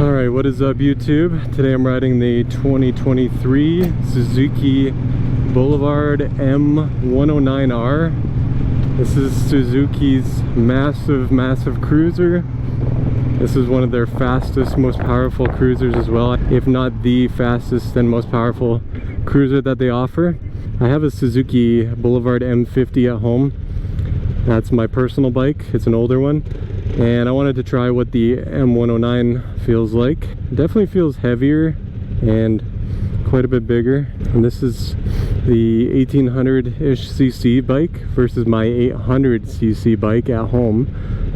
Alright, what is up YouTube? Today I'm riding the 2023 Suzuki Boulevard M109R. This is Suzuki's massive cruiser. This is one of their fastest, most powerful cruisers as well, if not the fastest and most powerful cruiser that they offer. I have a Suzuki Boulevard M50 at home. That's my personal bike. It's an older one. And I wanted to try what the M109 feels like. It definitely feels heavier and quite a bit bigger. And this is the 1800-ish cc bike versus my 800cc bike at home.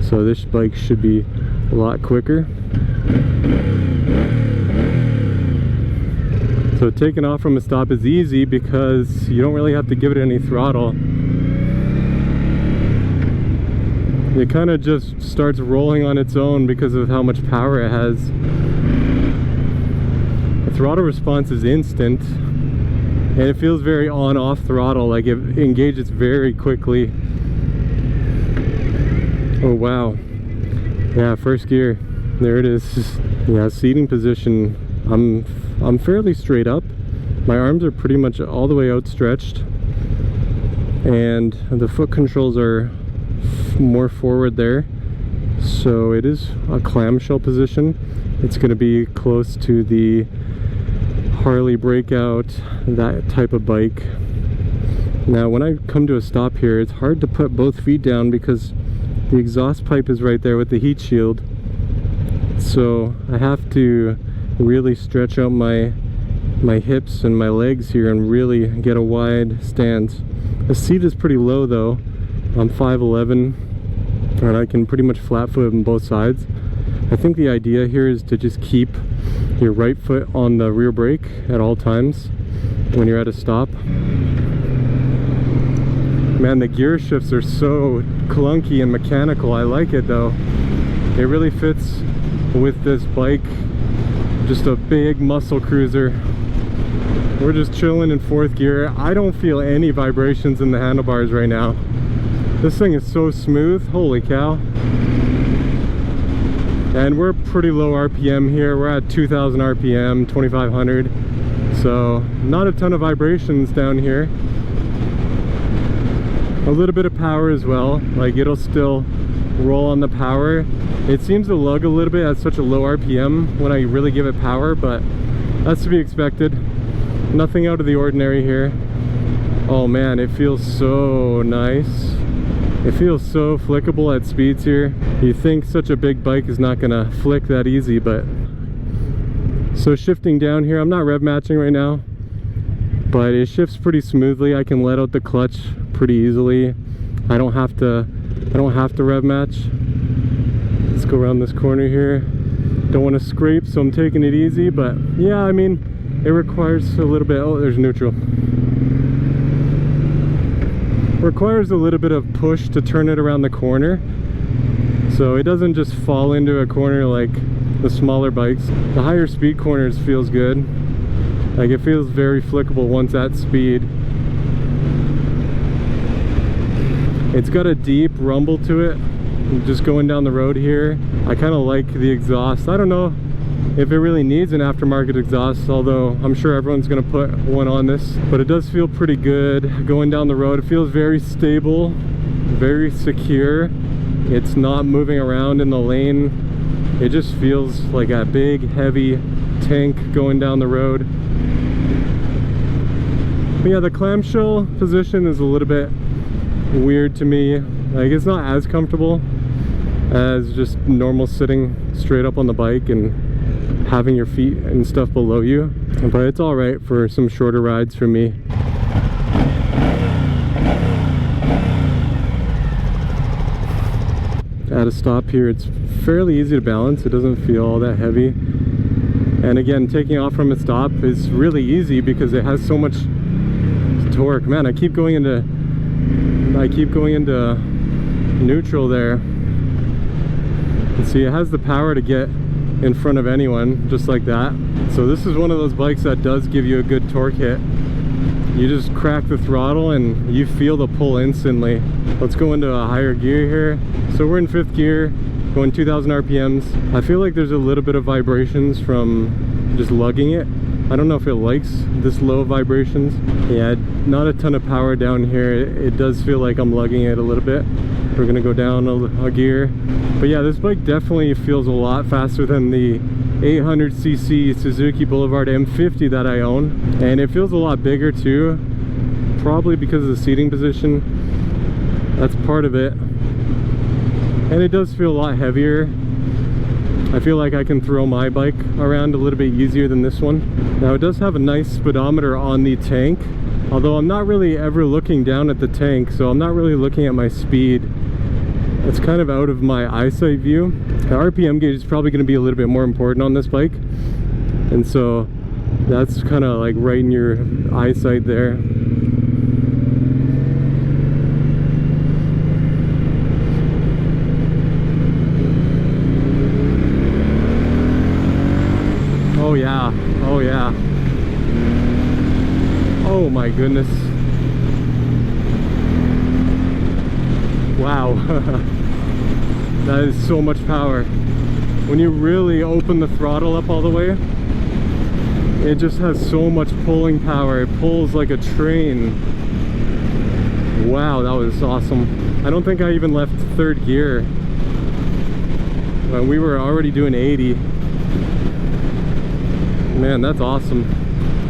So this bike should be a lot quicker. So taking off from a stop is easy because you don't really have to give it any throttle. It kind of just starts rolling on its own because of how much power it has. The throttle response is instant and it feels very on-off throttle, like it engages very quickly. Oh wow. Yeah, first gear. There it is. Yeah, seating position. I'm fairly straight up. My arms are pretty much all the way outstretched. And the foot controls are more forward there, so it is a clamshell position. It's going to be close to the Harley Breakout, that type of bike. Now when I come to a stop here, it's hard to put both feet down because the exhaust pipe is right there with the heat shield, so I have to really stretch out my hips and my legs here and really get a wide stance. The seat is pretty low though. I'm 5'11", and I can pretty much flat foot on both sides. I think the idea here is to just keep your right foot on the rear brake at all times when you're at a stop. Man, the gear shifts are so clunky and mechanical. I like it though. It really fits with this bike. Just a big muscle cruiser. We're just chilling in fourth gear. I don't feel any vibrations in the handlebars right now. This thing is so smooth, holy cow. And we're pretty low RPM here. We're at 2000 RPM, 2500. So not a ton of vibrations down here. A little bit of power as well, like it'll still roll on the power. It seems to lug a little bit at such a low RPM when I really give it power, but that's to be expected. Nothing out of the ordinary here. Oh man, it feels so nice. It feels so flickable at speeds here. You think such a big bike is not gonna flick that easy, but... So shifting down here, I'm not rev matching right now, but it shifts pretty smoothly. I can let out the clutch pretty easily. I don't have to rev match. Let's go around this corner here. Don't want to scrape, so I'm taking it easy, but yeah, I mean, it requires a little bit... Oh, there's neutral. Requires a little bit of push to turn it around the corner, so it doesn't just fall into a corner like the smaller bikes. The higher speed corners feels good. Like it feels very flickable once at speed. It's got a deep rumble to it. Just going down the road here, I kind of like the exhaust. I don't know if it really needs an aftermarket exhaust, although I'm sure everyone's gonna put one on this, but it does feel pretty good going down the road. It feels very stable, very secure. It's not moving around in the lane. It just feels like a big heavy tank going down the road. But yeah, the clamshell position is a little bit weird to me. Like it's not as comfortable as just normal sitting straight up on the bike and having your feet and stuff below you, but it's all right for some shorter rides for me. At a stop here, it's fairly easy to balance. It doesn't feel all that heavy, and again, taking off from a stop is really easy because it has so much torque. Man, I keep going into neutral there. And see, it has the power to get in front of anyone just like that. So this is one of those bikes that does give you a good torque hit. You just crack the throttle and you feel the pull instantly. Let's go into a higher gear here. So we're in fifth gear. going 2,000 RPMs. I feel like there's a little bit of vibrations from just lugging it. I don't know if it likes this low vibrations. Yeah, not a ton of power down here. It does feel like I'm lugging it a little bit. We're gonna go down a gear. But yeah, this bike definitely feels a lot faster than the 800cc Suzuki Boulevard M50 that I own. And it feels a lot bigger too, probably because of the seating position. That's part of it. And it does feel a lot heavier. I feel like I can throw my bike around a little bit easier than this one. Now it does have a nice speedometer on the tank, although I'm not really ever looking down at the tank, so I'm not really looking at my speed. It's kind of out of my eyesight view. The RPM gauge is probably going to be a little bit more important on this bike, and so that's kind of like right in your eyesight there. Oh yeah, oh yeah. Oh my goodness. Wow. That is so much power. When you really open the throttle up all the way, it just has so much pulling power. It pulls like a train. Wow, that was awesome. I don't think I even left third gear. We were already doing 80. Man, that's awesome.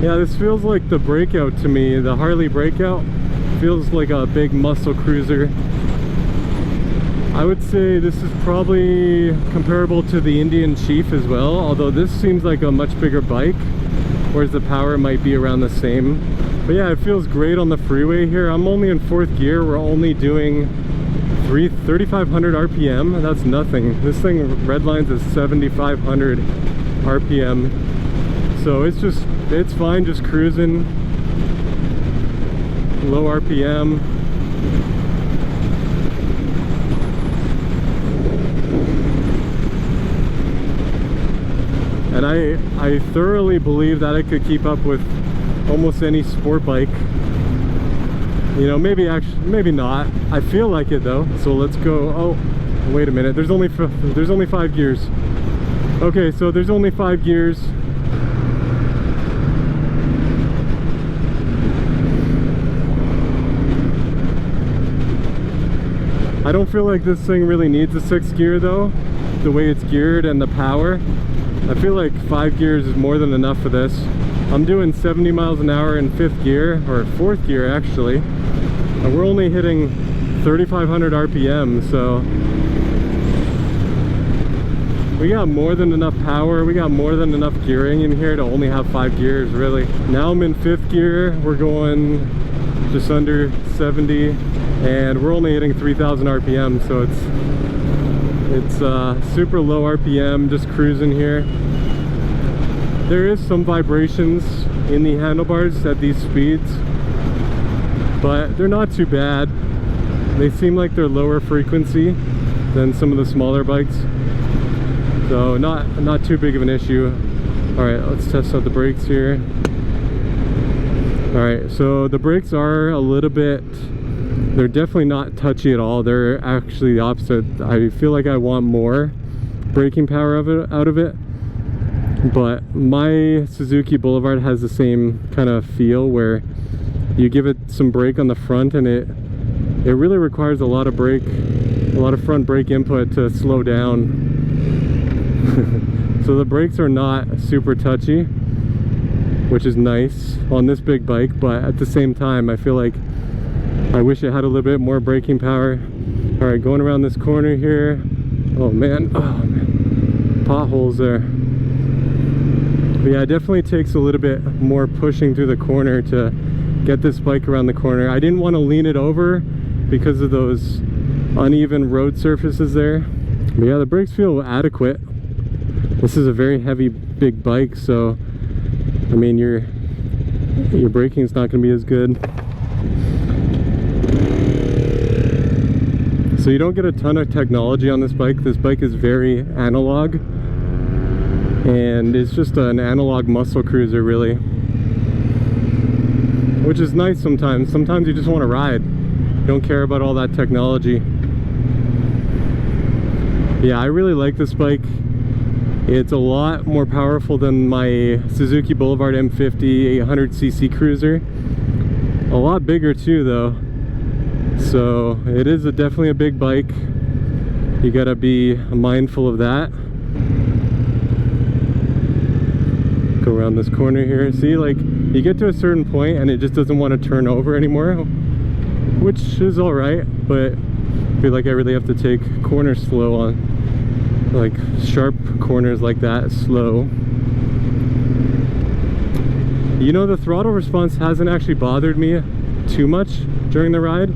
Yeah, this feels like the Breakout to me. The Harley Breakout feels like a big muscle cruiser. I would say this is probably comparable to the Indian Chief as well, although this seems like a much bigger bike, whereas the power might be around the same. But yeah, it feels great on the freeway here. I'm only in 4th gear. We're only doing 3,500 RPM. That's nothing. This thing redlines at 7,500 RPM. So it's fine just cruising, low RPM. And I thoroughly believe that I could keep up with almost any sport bike. You know, maybe not. I feel like it though. So let's go. Oh, wait a minute. There's only 5 gears. Okay, so there's only 5 gears. I don't feel like this thing really needs a 6th gear though, the way it's geared and the power. I feel like 5 gears is more than enough for this. I'm doing 70 miles an hour in 5th gear, or 4th gear actually. And we're only hitting 3,500 RPM, so we got more than enough power. We got more than enough gearing in here to only have 5 gears, really. Now I'm in 5th gear. We're going just under 70, and we're only hitting 3,000 RPM, so it's super low RPM, just cruising here. There is some vibrations in the handlebars at these speeds, but they're not too bad. They seem like they're lower frequency than some of the smaller bikes, so not too big of an issue. All right, let's test out the brakes here. All right, so the brakes are a little bit, they're definitely not touchy at all. They're actually the opposite. I feel like I want more braking power out of it, but my Suzuki Boulevard has the same kind of feel where you give it some brake on the front and it really requires a lot of front brake input to slow down. So the brakes are not super touchy, which is nice on this big bike, but at the same time I feel like I wish it had a little bit more braking power. All right, going around this corner here. Oh man, potholes there. But yeah, it definitely takes a little bit more pushing through the corner to get this bike around the corner. I didn't want to lean it over because of those uneven road surfaces there. But yeah, the brakes feel adequate. This is a very heavy, big bike, so I mean your braking is not going to be as good. So you don't get a ton of technology on this bike. This bike is very analog, and it's just an analog muscle cruiser really, which is nice sometimes. Sometimes you just want to ride. You don't care about all that technology. Yeah, I really like this bike. It's a lot more powerful than my Suzuki Boulevard M50 800cc cruiser. A lot bigger too though. So it is definitely a big bike. You gotta be mindful of that. Go around this corner here. See, like, you get to a certain point and it just doesn't want to turn over anymore, which is alright, but I feel like I really have to take corners slow on, like sharp corners like that, slow. You know, the throttle response hasn't actually bothered me too much during the ride.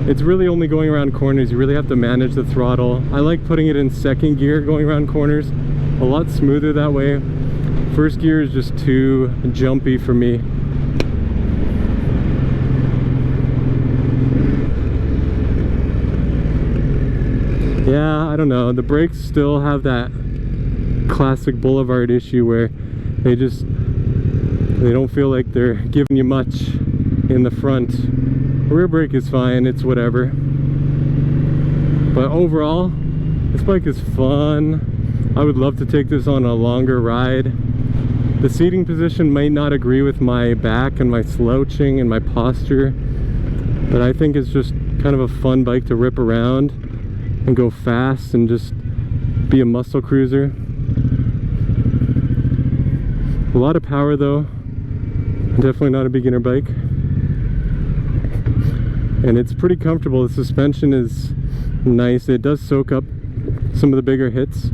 It's really only going around corners. You really have to manage the throttle. I like putting it in second gear going around corners. A lot smoother that way. First gear is just too jumpy for me. Yeah, I don't know. The brakes still have that classic Boulevard issue where they don't feel like they're giving you much in the front. Rear brake is fine, it's whatever. But overall, this bike is fun. I would love to take this on a longer ride. The seating position might not agree with my back and my slouching and my posture, but I think it's just kind of a fun bike to rip around and go fast and just be a muscle cruiser. A lot of power though. Definitely not a beginner bike. And it's pretty comfortable. The suspension is nice. It does soak up some of the bigger hits.